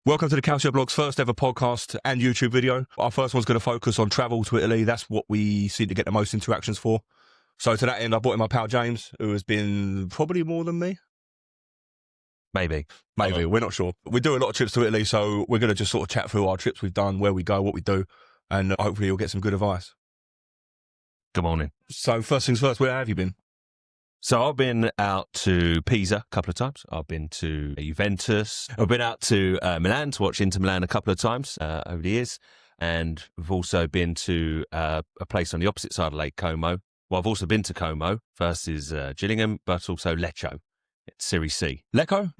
Welcome to the Calcio Blog's first ever podcast and YouTube video. Our first one's going to focus on travel to Italy. That's what we seem to get the most interactions for. So to that end, I brought in my pal James, who has been probably more than me. Maybe. We're not sure. We do a lot of trips to Italy, so we're going to just sort of chat through our trips we've done, where we go, what we do, and hopefully you'll get some good advice. Good morning. So first things first, where have you been? So I've been out to Pisa a couple of times. I've been to Juventus. I've been out to Milan to watch Inter Milan a couple of times over the years. And we've also been to a place on the opposite side of Lake Como. Well, I've also been to Como. First is Gillingham, but also Lecco. It's Serie C. Lecco?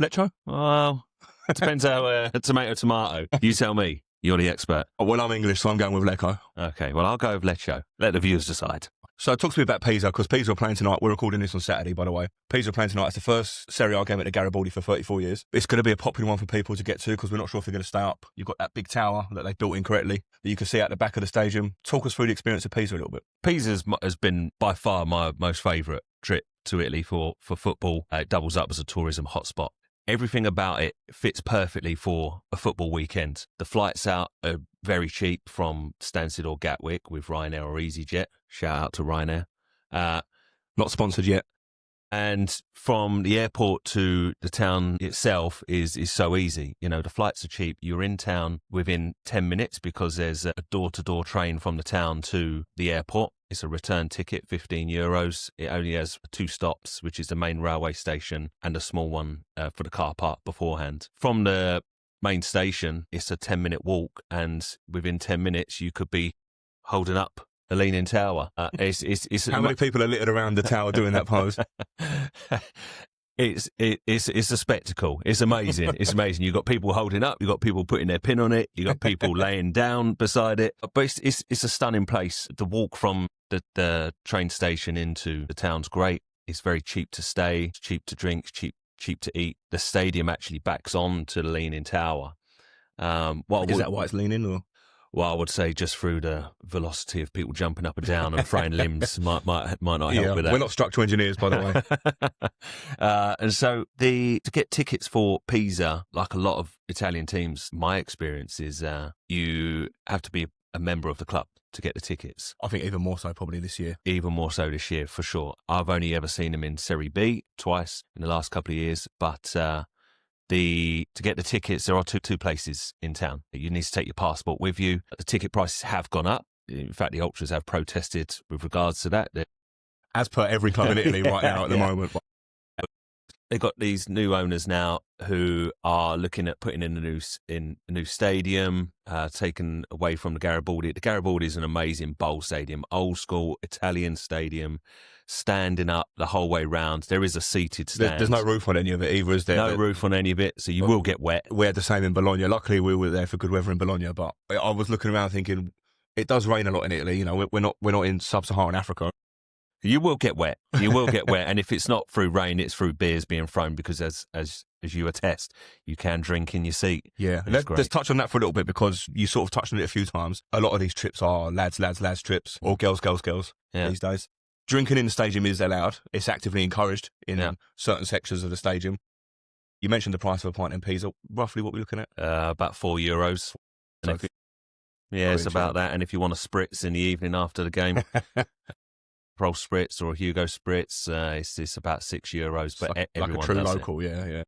Well, it depends how tomato. You tell me. You're the expert. Well, I'm English, so I'm going with Lecco. Okay, well, I'll go with Lecco. Let the viewers decide. So talk to me about Pisa, because Pisa are playing tonight. We're recording this on Saturday, by the way. Pisa are playing tonight. It's the first Serie A game at the Garibaldi for 34 years. It's going to be a popular one for people to get to because we're not sure if they're going to stay up. You've got that big tower that they built incorrectly that you can see out the back of the stadium. Talk us through the experience of Pisa a little bit. Pisa has been by far my most favourite trip to Italy for football. It doubles up as a tourism hotspot. Everything about it fits perfectly for a football weekend. The flights out are very cheap from Stansted or Gatwick with Ryanair or EasyJet. Shout out to Ryanair. Not sponsored yet. And from the airport to the town itself is so easy. You know, the flights are cheap. You're in town within 10 minutes because there's a door-to-door train from the town to the airport. It's a return ticket, €15. It only has 2 stops, which is the main railway station and a small one for the car park beforehand. From the main station, it's a 10-minute walk, and within 10 minutes, you could be holding up a leaning tower. It's How many people are littered around the tower doing that pose? It's a spectacle. It's amazing. It's amazing. You've got people holding up. You've got people putting their pin on it. You've got people laying down beside it. But it's a stunning place. The walk from the train station into the town's great. It's very cheap to stay. It's cheap to drink. It's cheap to eat. The stadium actually backs on to the Leaning Tower. Is that why it's leaning? Or? Well, I would say just through the velocity of people jumping up and down and fraying limbs might not help with that. We're not structural engineers, by the way. And so to get tickets for Pisa, like a lot of Italian teams, my experience is you have to be a member of the club to get the tickets. I think even more so probably this year. Even more so this year, for sure. I've only ever seen them in Serie B twice in the last couple of years, but to get the tickets, there are two places in town. You need to take your passport with you. The ticket prices have gone up. In fact, the ultras have protested with regards to that. As per every club in Italy right now at the moment. They've got these new owners now who are looking at putting in a new stadium, taken away from the Garibaldi. The Garibaldi is an amazing bowl stadium, old school Italian stadium, standing up the whole way round. There is a seated stand. There's no roof on any of it either, is there? No roof on any of it, so you will get wet. We had the same in Bologna. Luckily, we were there for good weather in Bologna, but I was looking around thinking, it does rain a lot in Italy. You know, we're not in sub-Saharan Africa. You will get wet. You will get wet, and if it's not through rain, it's through beers being thrown. Because as you attest, you can drink in your seat. Yeah, let's touch on that for a little bit because you sort of touched on it a few times. A lot of these trips are lads trips, or girls these days. Drinking in the stadium is allowed. It's actively encouraged in certain sections of the stadium. You mentioned the price of a pint in Pisa. Roughly, what we're looking at? About €4. It's about that. And if you want a spritz in the evening after the game. Pro Spritz or a Hugo Spritz, it's about €6, but everyone like a true does local, it. Yeah.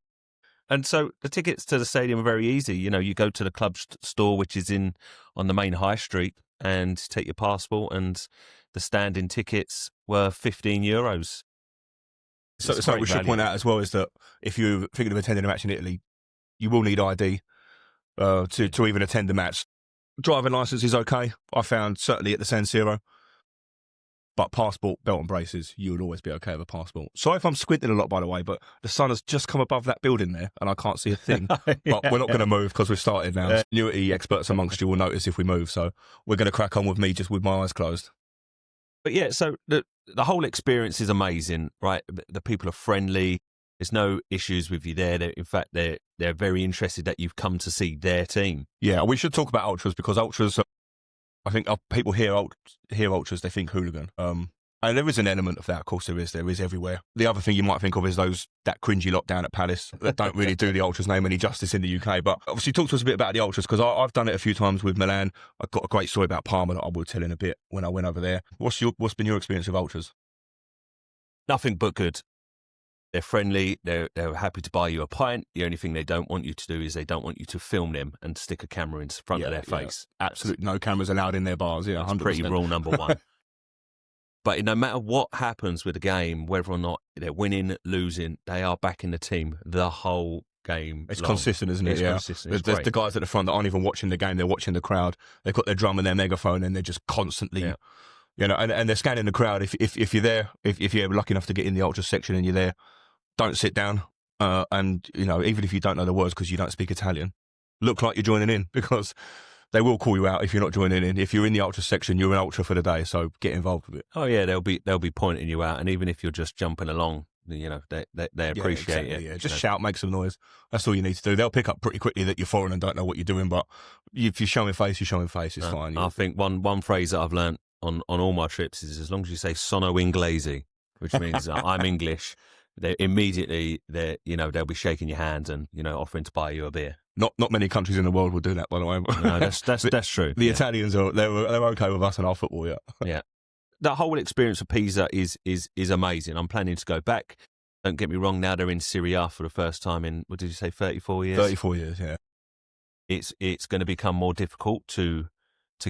And so the tickets to the stadium are very easy. You know, you go to the club store, which is on the main high street, and take your passport, and the standing tickets were €15. So we should point out as well is that if you're thinking of attending a match in Italy, you will need ID to even attend the match. Driving license is okay. I found certainly at the San Siro. But passport, belt and braces, you would always be okay with a passport. Sorry if I'm squinting a lot, by the way, but the sun has just come above that building there and I can't see a thing. But we're not going to move because we've started now. Continuity experts amongst you will notice if we move. So we're going to crack on with me just with my eyes closed. But yeah, so the whole experience is amazing, right? The people are friendly. There's no issues with you there. In fact, they're very interested that you've come to see their team. Yeah, we should talk about ultras because ultras... I think people hear ultras, they think hooligan. And there is an element of that, of course there is everywhere. The other thing you might think of is that cringy lot down at Palace that don't really do the Ultras name any justice in the UK. But obviously talk to us a bit about the Ultras, because I've done it a few times with Milan. I've got a great story about Parma that I will tell in a bit when I went over there. What's been your experience of Ultras? Nothing but good. They're friendly. They're happy to buy you a pint. The only thing they don't want you to do is they don't want you to film them and stick a camera in front of their face. Absolutely no cameras allowed in their bars. Yeah, 100%. Pretty rule number one. But no matter what happens with the game, whether or not they're winning, losing, they are back in the team the whole game. It's consistent, isn't it? It's consistent. There's the guys at the front that aren't even watching the game; they're watching the crowd. They've got their drum and their megaphone, and they're just constantly, and they're scanning the crowd. If you're there, if you're lucky enough to get in the Ultras section and you're there, don't sit down. And even if you don't know the words because you don't speak Italian, look like you're joining in, because they will call you out if you're not joining in. If you're in the Ultra section, you're an Ultra for the day, so get involved with it. Oh yeah, they'll be pointing you out, and even if you're just jumping along, they appreciate it. Yeah, just shout, make some noise. That's all you need to do. They'll pick up pretty quickly that you're foreign and don't know what you're doing, but if you're showing face, you're showing face. It's fine. I think one phrase that I've learned on all my trips is, as long as you say "sono inglese," which means I'm English, they immediately they'll be shaking your hand and offering to buy you a beer. Not many countries in the world will do that, by the way. No, that's true. The Italians they're okay with us and our football. Yeah. The whole experience of Pisa is amazing. I'm planning to go back. Don't get me wrong. Now they're in Serie A for the first time in, what did you say, 34 years? 34 years, yeah. It's going to become more difficult to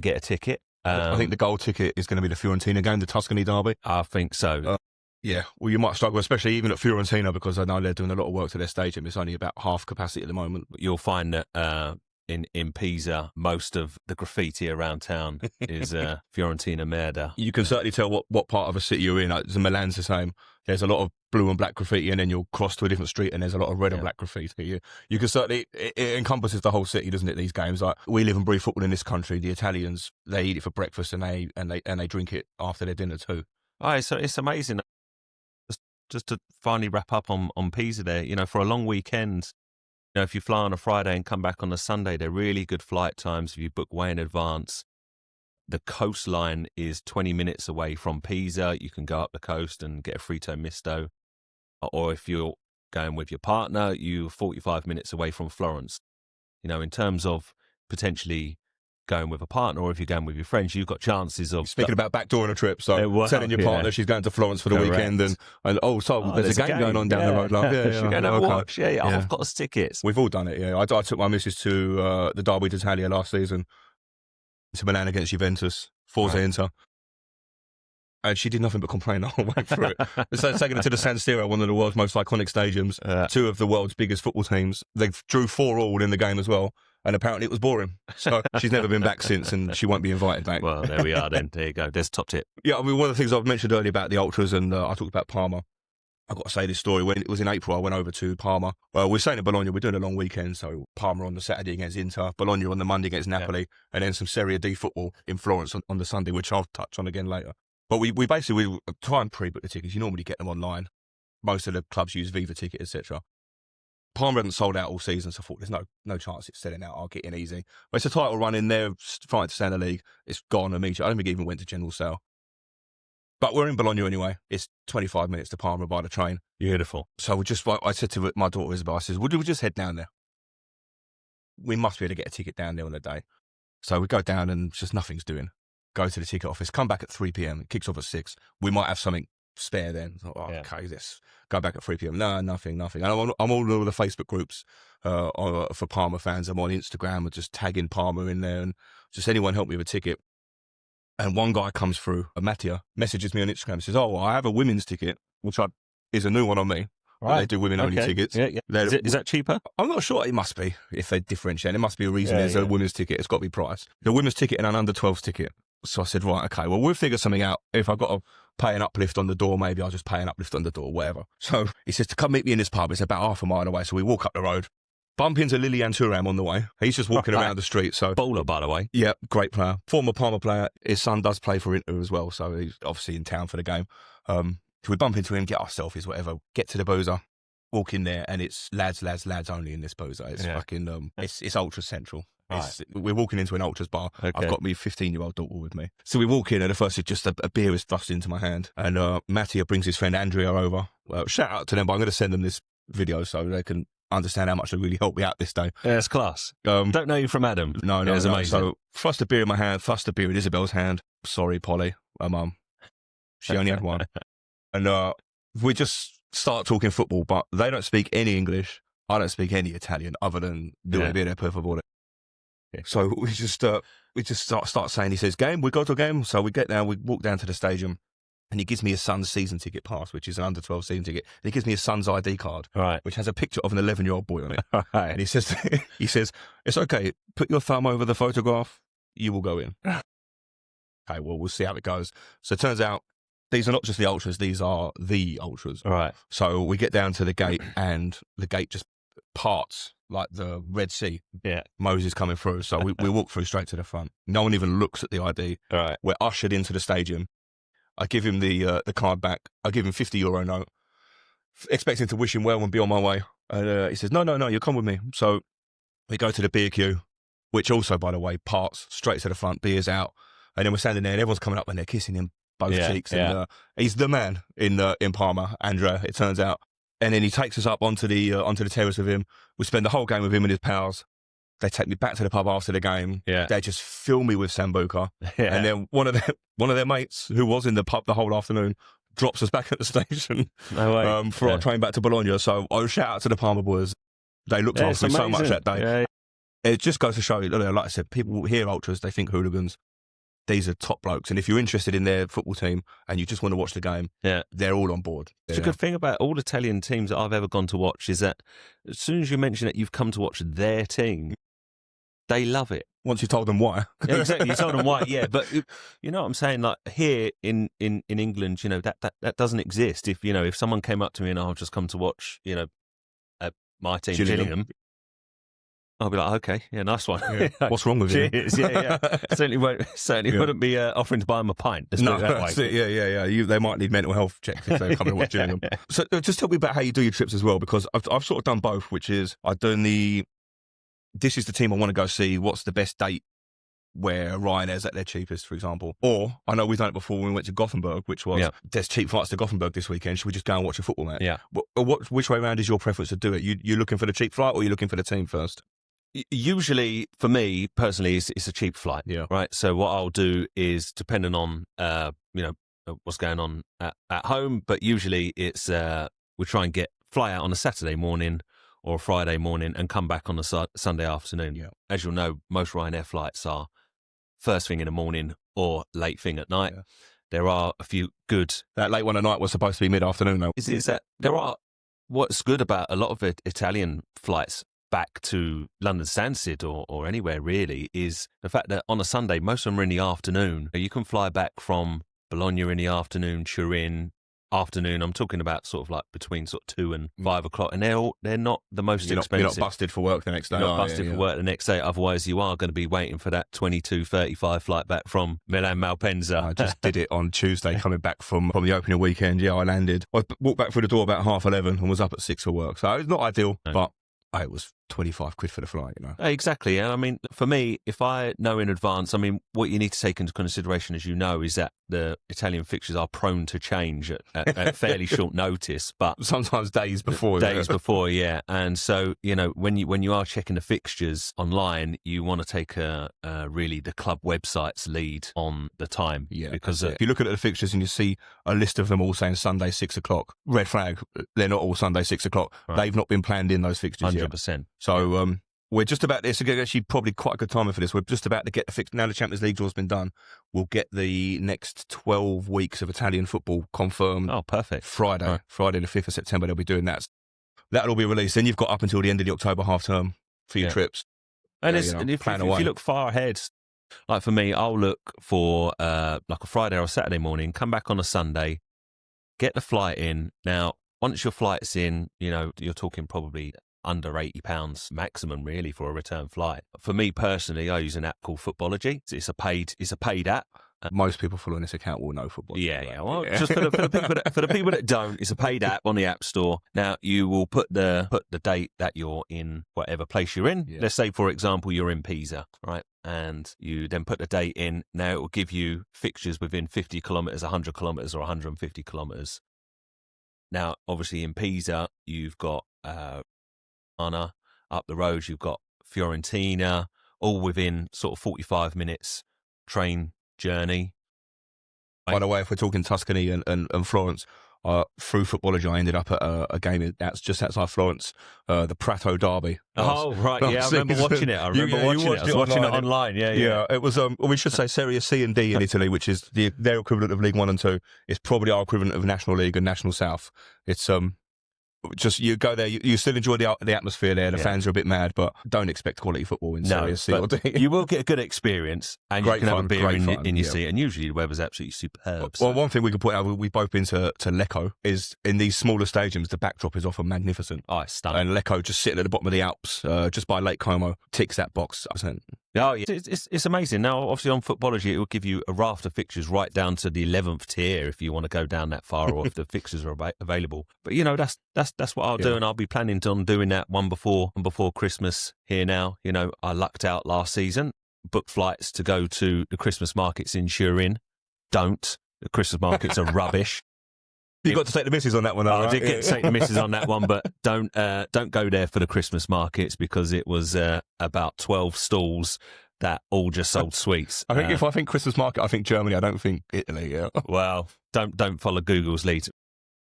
get a ticket. I think the goal ticket is going to be the Fiorentina game, the Tuscany derby. I think so. Yeah, well, you might struggle, especially even at Fiorentina, because I know they're doing a lot of work to their stadium. It's only about half capacity at the moment. You'll find that in Pisa, most of the graffiti around town is Fiorentina Merda. You can certainly tell what part of a city you're in. Milan's the same. There's a lot of blue and black graffiti, and then you'll cross to a different street and there's a lot of red and black graffiti. You can certainly, it encompasses the whole city, doesn't it, these games? Like, we live and breathe football in this country. The Italians, they eat it for breakfast and they drink it after their dinner too. Oh, so it's amazing. Just to finally wrap up on Pisa there, for a long weekend, if you fly on a Friday and come back on a Sunday, they're really good flight times if you book way in advance. The coastline is 20 minutes away from Pisa. You can go up the coast and get a Frito Misto. Or if you're going with your partner, you're 45 minutes away from Florence. In terms of potentially going with a partner, or if you're going with your friends, you've got chances of speaking about backdooring a trip. So telling your partner she's going to Florence for the weekend, and there's a game going on down the road. Like, I've got us tickets. We've all done it. Yeah, I took my missus to the Derby d'Italia last season, to Milan against Juventus, Forza Inter. And she did nothing but complain the whole way through it. So taking her to the San Siro, one of the world's most iconic stadiums, two of the world's biggest football teams. They drew 4-4 in the game as well. And apparently it was boring. So she's never been back since, and she won't be invited back. Well, there we are then. There you go. There's top tip. Yeah, I mean, one of the things I've mentioned earlier about the Ultras, and I talked about Parma. I've got to say this story. When it was in April, I went over to Parma. We're staying in Bologna. We're doing a long weekend. So Parma on the Saturday against Inter, Bologna on the Monday against Napoli, and then some Serie D football in Florence on the Sunday, which I'll touch on again later. But we basically try and pre-book the tickets. You normally get them online. Most of the clubs use Viva Ticket, etc. Parma hadn't sold out all season, so I thought there's no chance it's selling out. I'll get in easy. But it's a title run in there, fighting to stay in the league. It's gone immediately. I don't think it even went to general sale. But we're in Bologna anyway. It's 25 minutes to Parma by the train. Beautiful. So I said to my daughter Isabel, I said, would we just head down there? We must be able to get a ticket down there on the day. So we go down and just nothing's doing. Go to the ticket office, come back at 3 p.m. It kicks off at 6. We might have something spare then. Okay, let's go back at 3 p.m. No, nothing. And I'm all over the Facebook groups for Parma fans. I'm on Instagram and just tagging Parma in there, and just anyone help me with a ticket. And one guy comes through, Mattia, messages me on Instagram and says, I have a women's ticket, which is a new one on me. Right. They do women-only tickets. Yeah. Is that cheaper? I'm not sure. It must be, if they differentiate. There must be a reason there's a women's ticket. It's got to be priced. The women's ticket and an under-12s ticket. So I said, right, okay, well, we'll figure something out. If I've got to pay an uplift on the door, maybe I'll just pay an uplift on the door, whatever. So he says to come meet me in this pub. It's about half a mile away. So we walk up the road, bump into Lilian Thuram on the way. He's just walking around the street. So bowler, by the way. Yeah, great player. Former Parma player. His son does play for Inter as well. So he's obviously in town for the game. So we bump into him, get our selfies, whatever, get to the boozer, walk in there, and it's lads only in this boozer. It's fucking, it's ultra central. We're walking into an Ultras bar. Okay. I've got my 15-year-old daughter with me. So we walk in, and at first it's just a beer is thrust into my hand. And Mattia brings his friend Andrea over. Well, shout out to them, but I'm going to send them this video so they can understand how much they really helped me out this day. Yeah, it's class. Don't know you from Adam. No. It's amazing. So thrust a beer in my hand, thrust a beer in Isabel's hand. Sorry, Polly, my mum. She only had one. And we just start talking football, but they don't speak any English. I don't speak any Italian other than due bere per favore. So we just start saying, he says, game, we go to a game. So we get down, we walk down to the stadium, and he gives me his son's season ticket pass, which is an under 12 season ticket. And he gives me his son's ID card, which has a picture of an 11-year-old boy on it. And he says, it's okay, put your thumb over the photograph, you will go in. Okay, well, we'll see how it goes. So it turns out these are not just the Ultras, these are the Ultras. Right. So we get down to the gate, and the gate just parts like the Red Sea. Yeah. Moses coming through. So we walk through straight to the front. No one even looks at the ID. Right. We're ushered into the stadium. I give him the card back. I give him €50 note, expecting to wish him well and be on my way. And he says, no, you come with me. So we go to the beer queue, which also, by the way, parts straight to the front, beers out. And then we're standing there, and everyone's coming up, and they're kissing him both cheeks. And he's the man in Parma, Andrea, it turns out. And then he takes us up onto the terrace with him. We spend the whole game with him and his pals. They take me back to the pub after the game. Yeah. They just fill me with Sambuca. Yeah. And then one of their mates, who was in the pub the whole afternoon, drops us back at the station for our train back to Bologna. So I shout out to the Parma boys. They looked after me so much that day. Yeah. It just goes to show you, like I said, people hear Ultras, they think hooligans. These are top blokes. And if you're interested in their football team and you just want to watch the game, they're all on board. It's a good thing about all Italian teams that I've ever gone to watch is that as soon as you mention that you've come to watch their team, they love it. Once you told them why. Yeah, exactly. You told them why, yeah. But you know what I'm saying? Like here in England, that doesn't exist. If someone came up to me and I've just come to watch, my team, Gillingham, I'll be like, okay, yeah, nice one. Yeah. What's wrong with you? Yeah. Certainly wouldn't be offering to buy them a pint. No, that's it. Yeah. They might need mental health checks if they're coming and watching them. So just tell me about how you do your trips as well, because I've sort of done both, which is I've done this is the team I want to go see. What's the best date where Ryanair's at their cheapest, for example? Or I know we've done it before when we went to Gothenburg, which was there's cheap flights to Gothenburg this weekend. Should we just go and watch a football match? Yeah. Which way around is your preference to do it? You looking for the cheap flight, or you looking for the team first? Usually, for me personally, it's a cheap flight. Yeah. Right. So what I'll do is, depending on what's going on at home, but usually it's we try and fly out on a Saturday morning or a Friday morning and come back on a Sunday afternoon. Yeah. As you'll know, most Ryanair flights are first thing in the morning or late thing at night. Yeah. There are a few good. That late one at night was supposed to be mid-afternoon, though. Is that there are? What's good about a lot of Italian flights back to London Stansted or anywhere really is the fact that on a Sunday, most of them are in the afternoon. You can fly back from Bologna in the afternoon, Turin afternoon. I'm talking about sort of like between sort of 2 and 5 o'clock, and they're not the most expensive. You're not busted for work the next day. You're not busted for work the next day. Otherwise, you are going to be waiting for that 22:35 flight back from Milan Malpensa. I just did it on Tuesday, coming back from the opening weekend. Yeah, I landed. I walked back through the door about 11:30 and was up at 6 for work. So it's not ideal, but it was £25 for the flight, Exactly. And I mean, for me, if I know in advance, I mean, what you need to take into consideration, as you know, is that the Italian fixtures are prone to change at fairly short notice, but sometimes days before. Before, yeah. And so, when you are checking the fixtures online, you want to take really the club website's lead on the time. Yeah. Because if you look at the fixtures and you see a list of them all saying Sunday 6 o'clock, red flag. They're not all Sunday 6 o'clock. Right. They've not been planned in those fixtures 100%. Yet. So we're just about this. Actually, probably quite a good timing for this. We're just about to get the fix. Now the Champions League draw's been done, we'll get the next 12 weeks of Italian football confirmed. Oh, perfect. Friday the 5th of September, they'll be doing that. That'll be released. Then you've got up until the end of the October half term for your trips. And if you look far ahead, like for me, I'll look for like a Friday or a Saturday morning, come back on a Sunday, get the flight in. Now, once your flight's in, you're talking probably under £80 maximum really for a return flight. For me personally, I use an app called Footballogy. It's a paid app. Most people following this account will know football. Yeah. Well, just for the people that don't, it's a paid app on the App Store. Now you will put the date that you're in whatever place you're in. Yeah. Let's say, for example, you're in Pisa, right? And you then put the date in. Now it will give you fixtures within 50 kilometres, 100 kilometres, or 150 kilometres. Now, obviously, in Pisa, you've got Anna up the road. You've got Fiorentina, all within sort of 45 minutes train journey. By the way, if we're talking Tuscany and Florence, through Footballogy, I ended up at a game that's just outside Florence, the Prato Derby. Oh, right, yeah, I remember watching it. I was watching it online. Yeah. It was, we should say Serie C and D in Italy, which is their equivalent of League 1 and 2. It's probably our equivalent of National League and National South. It's just you go there, you still enjoy the atmosphere there. The fans are a bit mad, but don't expect quality football in Serie C or D. You will get a good experience, and you can have a beer in your seat. And usually the weather's absolutely superb. Well, one thing we could point out, we've both been to Lecco, is in these smaller stadiums, the backdrop is often magnificent. Oh, it's stunning. And Lecco, just sitting at the bottom of the Alps, just by Lake Como, ticks that box. Oh, yeah. It's amazing. Now, obviously, on Footballogy, it will give you a raft of fixtures right down to the 11th tier if you want to go down that far, or if the fixtures are available. But that's what I'll do, and I'll be planning on doing that one before Christmas here now. I lucked out last season, booked flights to go to the Christmas markets in Turin. Don't. The Christmas markets are rubbish. You got to take the missus on that one, though, right? I did get to take the missus on that one, but don't go there for the Christmas markets, because it was about 12 stalls that all just sold sweets. I think if I think Christmas market, I think Germany. I don't think Italy. Yeah. Well, don't follow Google's lead.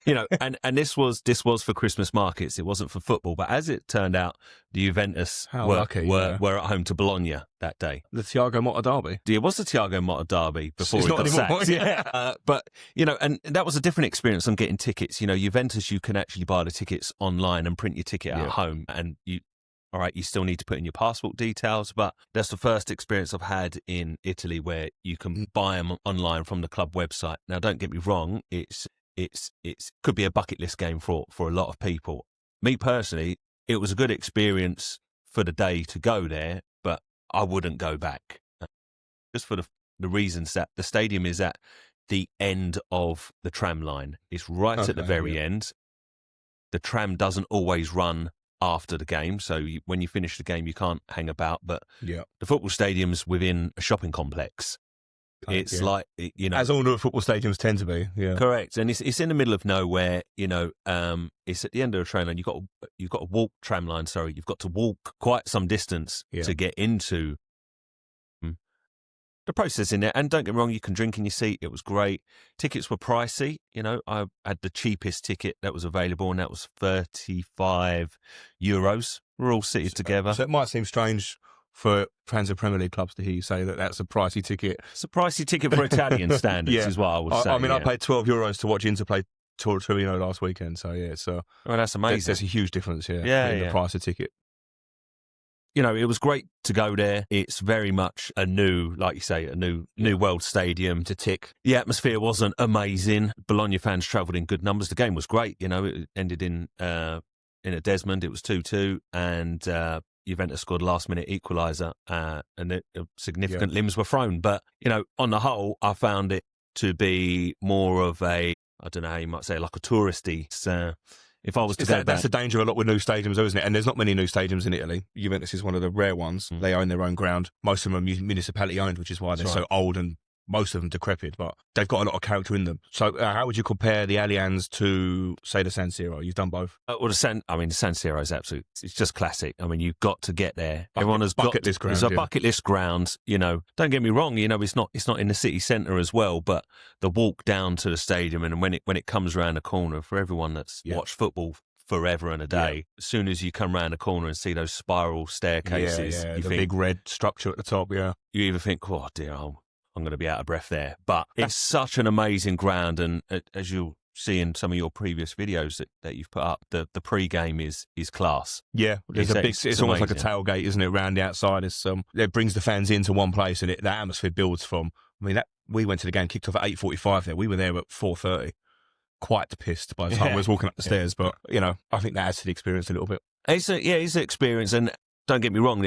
And this was for Christmas markets. It wasn't for football, but as it turned out, the Juventus were at home to Bologna that day. The Thiago Motta derby. It was the Thiago Motta derby before it's he got sacked. Yeah. But and that was a different experience on getting tickets. Juventus, you can actually buy the tickets online and print your ticket at home, and you still need to put in your passport details, but that's the first experience I've had in Italy where you can buy them online from the club website. Now, don't get me wrong, it's could be a bucket list game for a lot of people. Me personally, it was a good experience for the day to go there, but I wouldn't go back, just for the reasons that the stadium is at the end of the tram line. It's right at the very end. The tram doesn't always run after the game, so when you finish the game, you can't hang about. But the football stadium's within a shopping complex. It's like, as all the football stadiums tend to be. Yeah, correct. And it's in the middle of nowhere. It's at the end of a train line. You've got to walk tram line. Sorry, you've got to walk quite some distance to get into the process in there. And don't get me wrong, you can drink in your seat. It was great. Tickets were pricey. I had the cheapest ticket that was available, and that was €35. We're all seated together. So it might seem strange for fans of Premier League clubs to hear you say that that's a pricey ticket. It's a pricey ticket for Italian standards, is what I would say. I mean, I paid €12 to watch Inter play Torino last weekend, so that's amazing. There's a huge difference in the price of ticket. It was great to go there. It's very much a new world stadium to tick. The atmosphere wasn't amazing. Bologna fans travelled in good numbers. The game was great. It ended in a Desmond. It was 2-2, and Juventus scored a last-minute equaliser, and significant limbs were thrown. But, on the whole, I found it to be more of I don't know how you might say, like a touristy. If I was to go back, that's the danger a lot with new stadiums, though, isn't it? And there's not many new stadiums in Italy. Juventus is one of the rare ones. They own their own ground. Most of them are municipality owned, which is why they're so old and most of them decrepit, but they've got a lot of character in them. So how would you compare the Allianz to, say, the San Siro? You've done both. The San Siro is absolute. It's just classic. I mean, you've got to get there. Everyone has bucket list ground. It's a bucket list ground. Don't get me wrong. It's not in the city centre as well, but the walk down to the stadium, and when it comes around the corner, for everyone that's watched football forever and a day, as soon as you come round the corner and see those spiral staircases, the big red structure at the top, you either think, oh dear, I'm going to be out of breath there. But it's such an amazing ground, and as you'll see in some of your previous videos that you've put up, the pre-game is class. Yeah, it's almost like a tailgate, isn't it, around the outside. It brings the fans into one place, and that atmosphere builds from. I mean, we went to the game, kicked off at 8:45 there. We were there at 4:30. Quite pissed by the time I was walking up the stairs, but I think that adds to the experience a little bit. It's an experience, and don't get me wrong,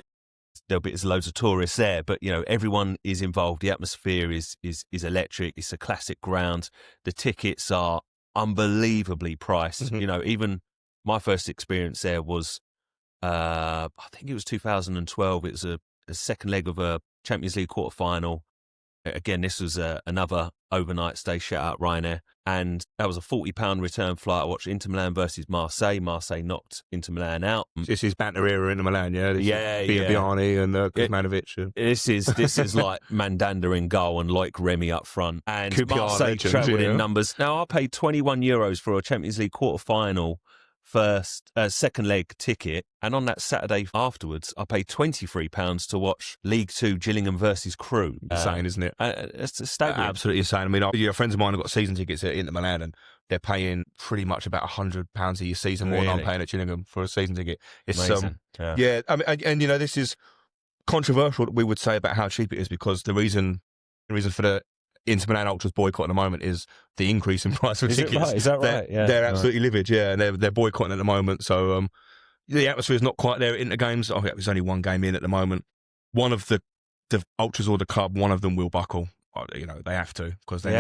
there'll be loads of tourists there, but everyone is involved. The atmosphere is electric. It's a classic ground. The tickets are unbelievably priced. Even my first experience there was, I think it was 2012. It was a second leg of a Champions League quarter-final. Again, this was another overnight stay, shout out Ryanair. And that was a £40 return flight. I watched Inter Milan versus Marseille. Marseille knocked Inter Milan out. This is banter era Inter Milan, yeah? Biabiani and Kuzmanovic. This is like Mandanda in goal and Loic Remy up front. And QPR Marseille travelled in numbers. Now, I paid €21 for a Champions League quarter-final second leg ticket, and on that Saturday afterwards I paid £23 to watch League 2 Gillingham versus Crewe. Insane, isn't it? It's a stadium. Absolutely insane. I mean, friends of mine have got season tickets at Inter Milan, and they're paying pretty much about £100 a year season more than I'm paying at Gillingham for a season ticket. It's amazing. Yeah. I mean, and this is controversial, we would say, about how cheap it is, because the reason for the Inter Milan Ultras boycott at the moment is the increase in price of tickets. Is that right? Yeah. They're absolutely livid, and they're boycotting at the moment. So the atmosphere is not quite there at Inter games. I think there's only one game in at the moment. One of the Ultras or the club, one of them will buckle. They have to, because they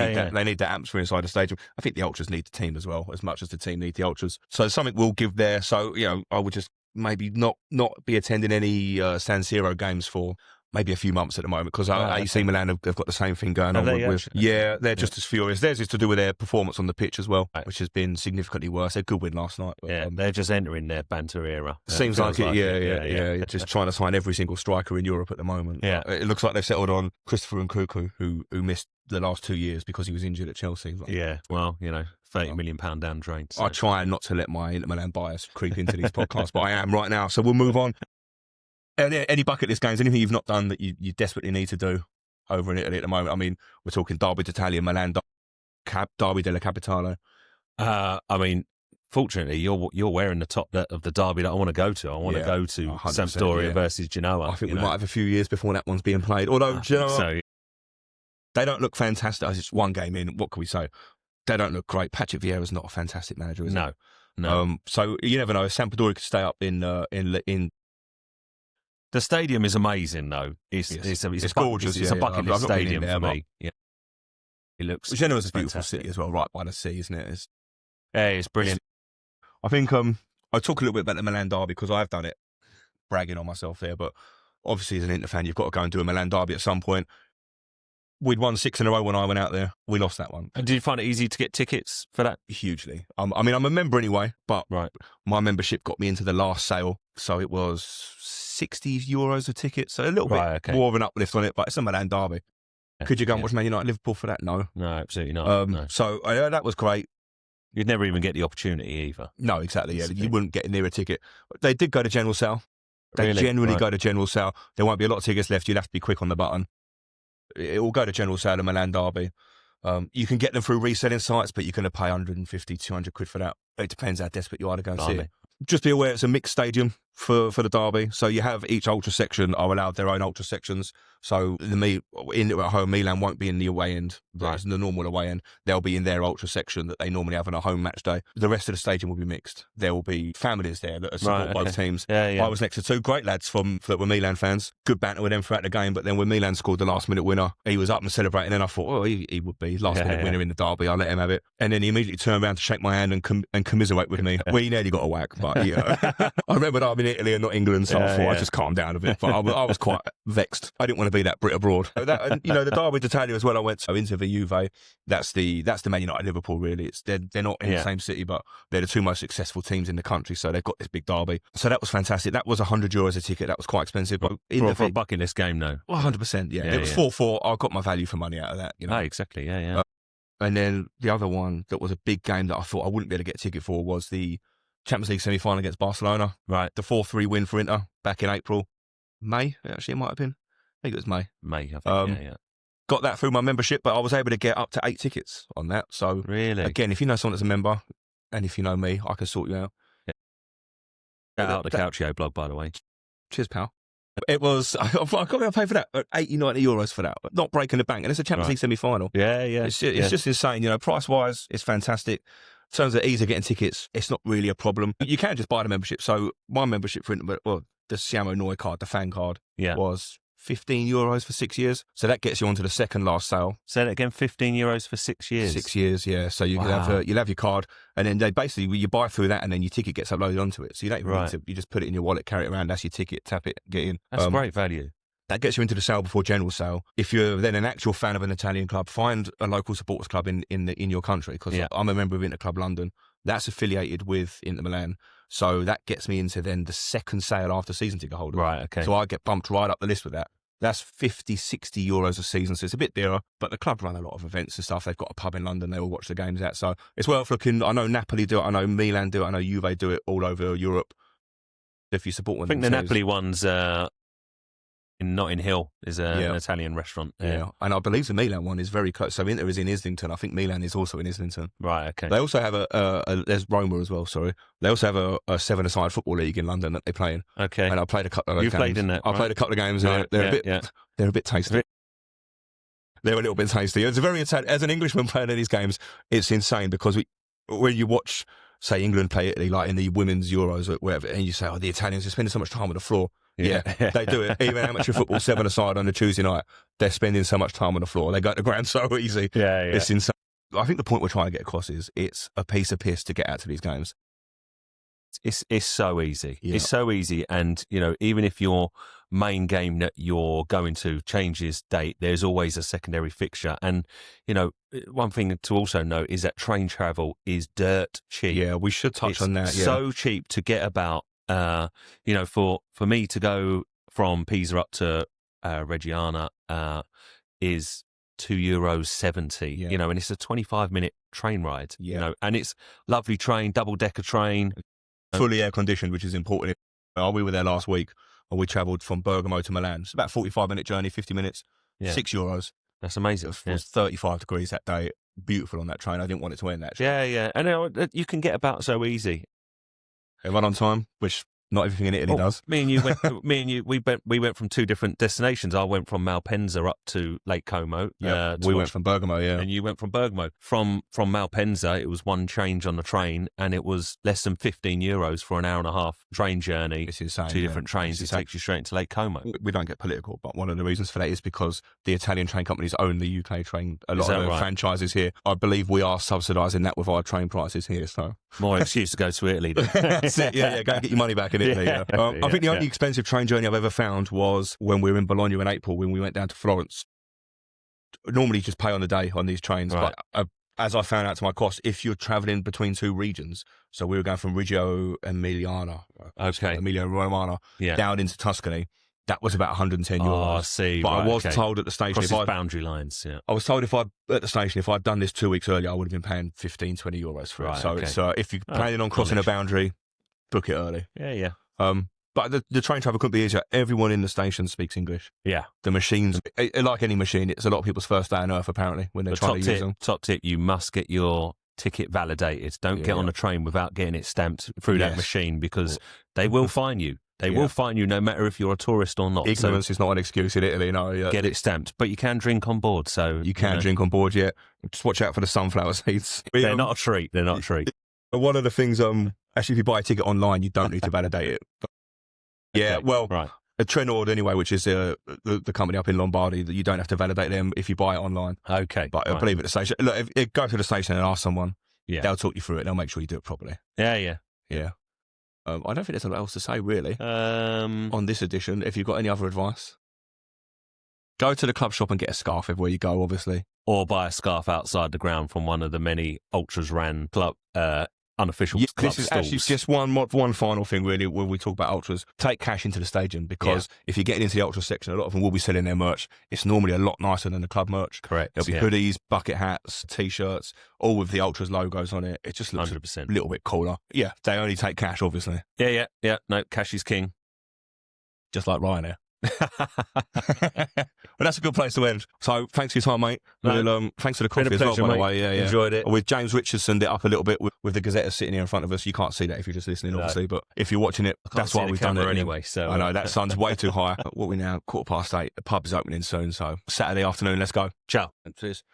need that atmosphere inside the stadium. I think the Ultras need the team as well, as much as the team need the Ultras. So something will give there. So I would just maybe not be attending any San Siro games for maybe a few months at the moment, because AC Milan have got the same thing going on. They're just as furious. Theirs is to do with their performance on the pitch as well, which has been significantly worse. They had a good win last night. But, they're just entering their banter era. Seems like it. Just trying to sign every single striker in Europe at the moment. Yeah. It looks like they've settled on Christopher Nkunku, who missed the last 2 years because he was injured at Chelsea. Well, £30 million down drain. So. I try not to let my Inter Milan bias creep into these podcasts, but I am right now. So we'll move on. Any bucket list games, anything you've not done that you desperately need to do over in Italy at the moment? I mean, we're talking Derby d'Italia, Milan, Derby della Capitale. I mean, fortunately, you're wearing the top of the derby that I want to go to. I want to go to Sampdoria versus Genoa. I think we might have a few years before that one's being played. Although, Genoa, they don't look fantastic. It's one game in. What can we say? They don't look great. Patrick Vieira's not a fantastic manager, is he? No. So you never know. Sampdoria could stay up in. The stadium is amazing, though. It's gorgeous. It's a bucket list stadium for me. Yeah. It looks. Genoa's a beautiful city as well, right by the sea, isn't it? It's brilliant. I think I'll talk a little bit about the Milan derby, because I've done it, bragging on myself there. But obviously, as an Inter fan, you've got to go and do a Milan derby at some point. We'd won 6 in a row when I went out there. We lost that one. And did you find it easy to get tickets for that? Hugely. I mean, I'm a member anyway, but my membership got me into the last sale, so it was €60 a ticket, so a little bit more of an uplift on it, but it's a Milan derby. Could you go and watch Man United Liverpool for that? No, absolutely not. No. So that was great. You'd never even get the opportunity either. No, exactly. Yeah, you wouldn't get near a ticket. They did go to general sale. They generally go to general sale. There won't be a lot of tickets left. You'll have to be quick on the button. It will go to general sale, the Milan derby. You can get them through reselling sites, but you're going to pay 150, 200 quid for that. It depends how desperate you are to go and see it. Just be aware it's a mixed stadium for the derby. So you have each ultra section are allowed their own ultra sections. So at home, Milan won't be in the away end. That's the normal away end. They'll be in their ultra section that they normally have on a home match day. The rest of the stadium will be mixed. There will be families there that are support both teams. I was next to 2 great lads that were Milan fans. Good banter with them throughout the game. But then when Milan scored the last minute winner, he was up and celebrating. And I thought, he would be last minute winner in the derby. I'll let him have it. And then he immediately turned around to shake my hand and commiserate with me. Well, he nearly got a whack, but I remember that I'm in Italy and not England, so I thought I'd just calm down a bit. But I was quite vexed. I didn't want to be that Brit abroad. The derby d'Italia as well. I went to Inter v Juve. That's the Man United Liverpool. Really, they're not in the same city, but they're the 2 most successful teams in the country. So they've got this big derby. So that was fantastic. That was €100 a ticket. That was quite expensive. But for a bucket list game, though. 100%. Yeah, it was 4-4. I got my value for money out of that. Exactly. Yeah. And then the other one that was a big game that I thought I wouldn't be able to get a ticket for was the Champions League semi-final against Barcelona. Right. The 4-3 win for Inter back in April. May, actually, it might have been. I think it was May. I think, Got that through my membership, but I was able to get up to 8 tickets on that. So, really? Again, if you know someone that's a member, and if you know me, I can sort you out. Shout out the Calcio blog, by the way. Cheers, pal. It was, I can't pay for that, €80-90 for that, but not breaking the bank. And it's a Champions League semi-final. Yeah. It's just insane. Price-wise, it's fantastic. In terms of ease of getting tickets, it's not really a problem. You can just buy the membership. So my membership for Inter, the Siamo Noi card, the fan card, Yeah. was €15 for 6 years. So that gets you onto the second last sale. Say that again, €15 for 6 years. 6 years, yeah. So you Wow. you'll have your card, and then they basically you buy through that, and then your ticket gets uploaded onto it. So you don't even need to. You just put it in your wallet, carry it around. That's your ticket. Tap it, get in. That's great value. That gets you into the sale before general sale. If you're then an actual fan of an Italian club, find a local supporters club in your country, because I'm a member of Inter Club London. That's affiliated with Inter Milan. So that gets me into then the second sale after season ticket holder. Right, okay. So I get bumped right up the list with that. That's €50-60 a season, so it's a bit dearer. But the club run a lot of events and stuff. They've got a pub in London they all watch the games at. So it's worth looking. I know Napoli do it. I know Milan do it. I know Juve do it all over Europe. If you support one, I think the Napoli one's in Notting Hill is an Italian restaurant. Yeah, and I believe the Milan one is very close. So Inter is in Islington. I think Milan is also in Islington. Right, okay. They also have there's Roma as well, sorry. They also have a seven-a-side football league in London that they play in. Okay. And I played a couple of those games. You played in that, I played a couple of games, and they're a bit tasty. They're a little bit tasty. It's as an Englishman playing in these games, it's insane, because when you watch, say, England play Italy, like in the women's Euros or whatever, and you say, the Italians are spending so much time on the floor. Yeah, they do it. Even amateur football, seven-a-side on a Tuesday night, they're spending so much time on the floor. They go to the ground so easy. Yeah. It's insane. I think the point we're trying to get across is it's a piece of piss to get out to these games. It's so easy. Yeah. It's so easy. And, even if your main game that you're going to changes date, there's always a secondary fixture. And, one thing to also note is that train travel is dirt cheap. Yeah, we should touch on that. Yeah. So cheap to get about. For me to go from Pisa up to Reggiana is €2.70. And it's a 25-minute train ride. And it's lovely train, double-decker train, fully air conditioned, which is important. We were there last week, and we travelled from Bergamo to Milan. It's about a 45-minute journey, 50 minutes, €6. That's amazing. It was 35 degrees that day. Beautiful on that train. I didn't want it to end, actually. Yeah. And you can get about so easy. It run on time, which not everything in Italy does. Me and you, we went from two different destinations. I went from Malpensa up to Lake Como. We went from Bergamo, and you went from Bergamo. From Malpensa, it was one change on the train, and it was less than €15 for an hour and a half train journey. It's insane. Two different trains. It takes you straight into Lake Como. We don't get political, but one of the reasons for that is because the Italian train companies own the UK train. A lot of the franchises here. I believe we are subsidising that with our train prices here. So more excuse to go to Italy. That's it. Yeah. Go and get your money back in Italy. I think the only expensive train journey I've ever found was when we were in Bologna in April, when we went down to Florence. Normally, just pay on the day on these trains, but as I found out to my cost, if you're travelling between two regions, so we were going from Reggio Emilia Romagna, down into Tuscany, that was about €110. Oh, I see. But I was told at the station, boundary lines. Yeah, I was told at the station, if I'd done this 2 weeks earlier, I would have been paying €15-20 for it. So it's if you're planning on crossing a boundary, book it early. Yeah. But the train travel couldn't be easier. Everyone in the station speaks English. Yeah. The machines, like any machine, it's a lot of people's first day on earth, apparently, when they're trying to use them. Top tip, you must get your ticket validated. Don't get on a train without getting it stamped through that machine, because they will fine you. They will fine you no matter if you're a tourist or not. Ignorance is not an excuse in Italy, no. Get it stamped. But you can drink on board. So you can drink on board, yeah. Just watch out for the sunflower seeds. They're not a treat. They're not a treat. One of the things, actually, if you buy a ticket online, you don't need to validate it. Yeah, well, a Trenord anyway, which is the company up in Lombardy, that you don't have to validate them if you buy it online. Okay. But I believe at the station, look, if go to the station and ask someone, they'll talk you through it. They'll make sure you do it properly. Yeah. I don't think there's a lot else to say, really, on this edition. If you've got any other advice, go to the club shop and get a scarf everywhere you go, obviously. Or buy a scarf outside the ground from one of the many ultras ran club unofficial club this is stalls. Actually just one final thing, really, when we talk about ultras. Take cash into the stadium, because if you're getting into the ultra section, a lot of them will be selling their merch. It's normally a lot nicer than the club merch. Correct. There'll be hoodies, bucket hats, T-shirts, all with the ultras logos on it. It just looks 100%. a little bit cooler. Yeah, they only take cash, obviously. Yeah. No, cash is king. Just like Ryanair. But that's a good place to end. So thanks for your time, mate. Thanks for the coffee as well, by the way. Yeah. Enjoyed it. With James Richardson it up a little bit with the Gazette sitting here in front of us. You can't see that if you're just listening, obviously, but if you're watching it, that's why we've done it anyway. So I know that sun's way too high. What are we now? 8:15. The pub is opening soon, so Saturday afternoon. Let's go. Ciao. Cheers.